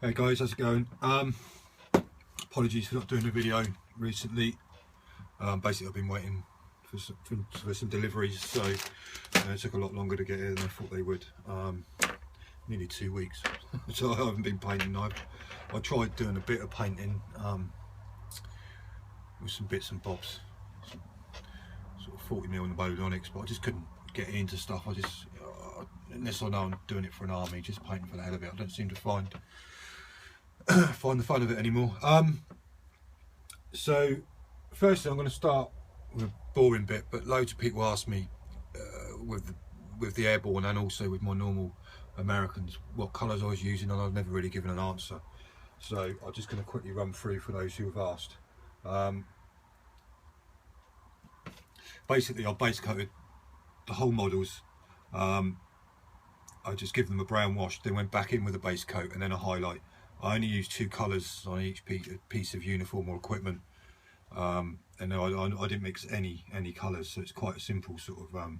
Hey guys, how's it going? Apologies for not doing a video recently. Basically I've been waiting for some deliveries, so it took a lot longer to get here than I thought they would. Nearly 2 weeks. So I haven't been painting. I tried doing a bit of painting with some bits and bobs, sort of 40mm on the Bodonics, but I just couldn't get into stuff. I just, unless I know I'm doing it for an army, just painting for the hell of it, I don't seem to find the fun of it anymore. So firstly I'm going to start with a boring bit, but loads of people ask me with the airborne and also with my normal Americans what colours I was using, and I've never really given an answer, so I'm just going to quickly run through for those who have asked. Basically I base coated the whole models. I just give them a brown wash, then went back in with a base coat and then a highlight. I only use 2 colours on each piece of uniform or equipment, and I didn't mix any colours, so it's quite a simple sort of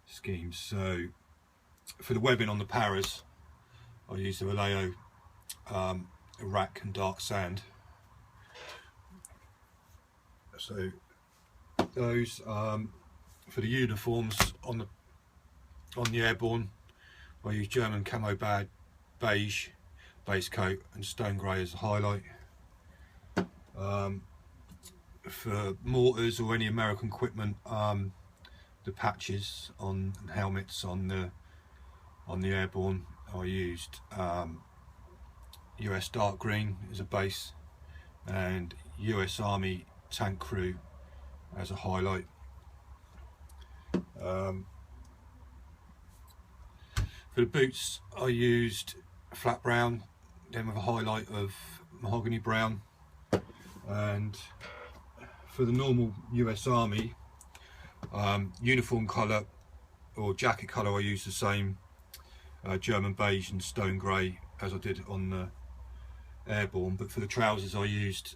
scheme. So for the webbing on the paras, I use the Vallejo Iraq and Dark Sand. So those for the uniforms on the airborne, I use German Camo Beige base coat and Stone Grey as a highlight. For mortars or any American equipment, the patches on helmets on the airborne, I used US Dark Green as a base and US Army Tank Crew as a highlight. For the boots I used flat brown, then with a highlight of mahogany brown. And for the normal US Army uniform colour or jacket colour, I used the same German beige and stone grey as I did on the airborne, but for the trousers I used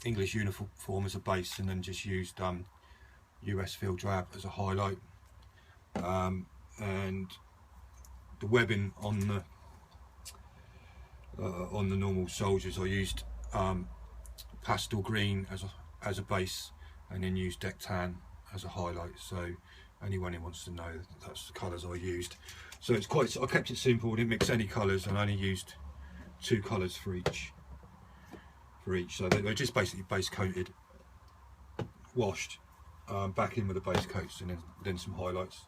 English uniform as a base and then just used US field drab as a highlight. And the webbing on the normal soldiers, I used pastel green as a base and then used deck tan as a highlight. So anyone who wants to know, that's the colours I used. So it's quite, I kept it simple, didn't mix any colours, and I only used 2 colours for each. So they're just basically base coated, washed, back in with the base coats, and then some highlights.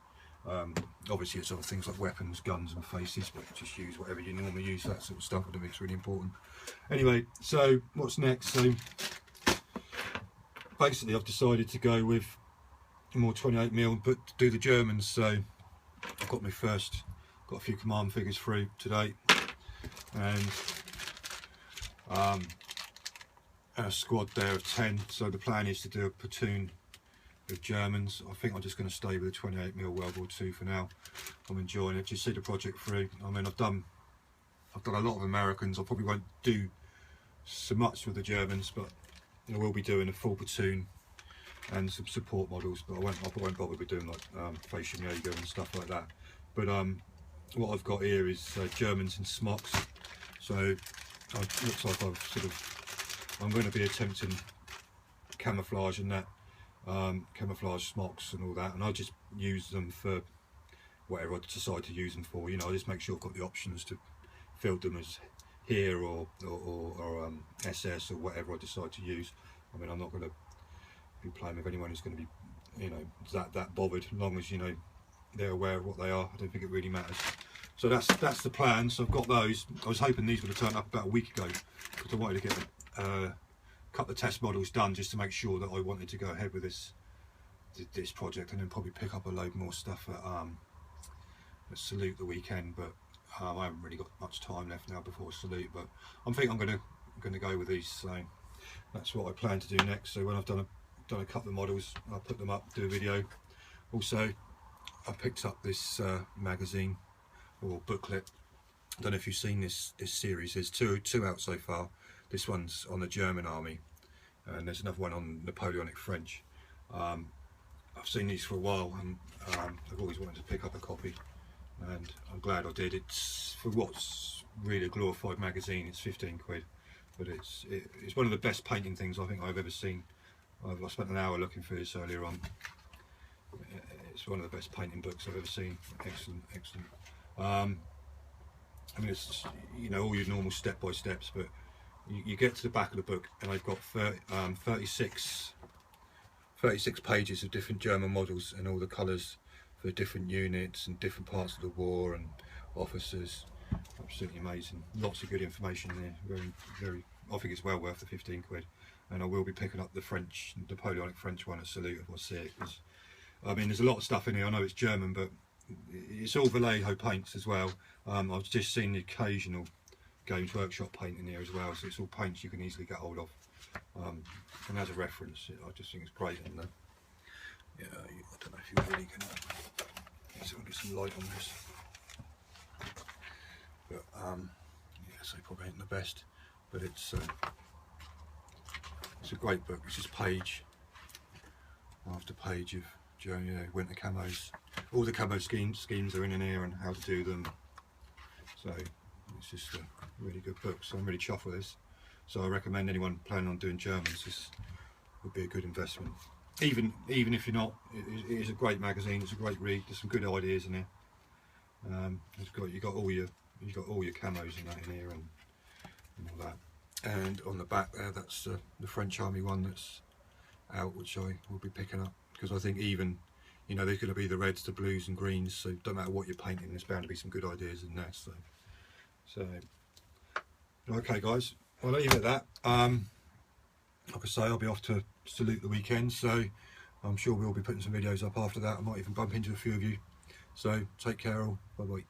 Obviously it's other things like weapons, guns and faces, but just use whatever you normally use, that sort of stuff. I don't think it's really important. Anyway, so what's next? So basically I've decided to go with more 28mm, but to do the Germans. So I've got a few command figures through today, and a squad there of 10. So the plan is to do a platoon of Germans. I think I'm just going to stay with the 28mm World War II for now. I'm enjoying it, just see the project through. I mean, I've done a lot of Americans. I probably won't do so much with the Germans, but I will be doing a full platoon and some support models, but I won't bother with doing like Fallschirmjäger and stuff like that. But what I've got here is Germans in smocks. So it looks like I'm going to be attempting camouflage and that, camouflage smocks and all that, and I just use them for whatever I decide to use them for. You know, I just make sure I've got the options to field them as here or SS or whatever I decide to use. I mean, I'm not going to be playing with anyone who's going to be, you know, that bothered, as long as, you know, they're aware of what they are. I don't think it really matters. So that's the plan. So I've got those. I was hoping these would have turned up about a week ago, because I wanted to get a couple of test models done just to make sure that I wanted to go ahead with this project, and then probably pick up a load more stuff at Salute the weekend. But I haven't really got much time left now before Salute, but I think I'm going to go with these. So that's what I plan to do next. So when I've done a couple of models, I'll put them up, do a video. Also, I picked up this magazine or booklet. I don't know if you've seen this series. There's two out so far. This one's on the German army, and there's another one on Napoleonic French. I've seen these for a while, and I've always wanted to pick up a copy, and I'm glad I did. It's for what's really a glorified magazine. It's 15 quid, but it's one of the best painting things I think I've ever seen. I spent an hour looking through this earlier on. It's one of the best painting books I've ever seen. Excellent, excellent. I mean, it's, you know, all your normal step by steps, but you get to the back of the book and I've got 36 pages of different German models and all the colours for different units and different parts of the war and officers. Absolutely amazing. Lots of good information there. Very, very. I think it's well worth the 15 quid. And I will be picking up the Napoleonic French one at Salute if I see it. I mean, there's a lot of stuff in here. I know it's German, but it's all Vallejo paints as well. I've just seen the occasional Games Workshop paint in here as well, so it's all paints you can easily get hold of. And as a reference, I just think it's great. And yeah, I don't know if you're really gonna. So I'll get some light on this. But yeah, so probably ain't the best, but it's a great book. It's just page after page of winter camos. All the camo schemes are in here and how to do them. So it's just a really good book. So I'm really chuffed with this. So I recommend anyone planning on doing Germans, this would be a good investment. Even if you're not, it is a great magazine. It's a great read. There's some good ideas in here. You got all your camos and that in here and all that. And on the back there, that's the French Army one that's out, which I will be picking up, because I think even, you know, there's going to be the reds, the blues and greens, so it doesn't matter what you're painting, there's bound to be some good ideas in there. So okay guys, I'll leave it at that. Like I say, I'll be off to Salute the weekend, so I'm sure we'll be putting some videos up after that. I might even bump into a few of you. So take care all, bye bye.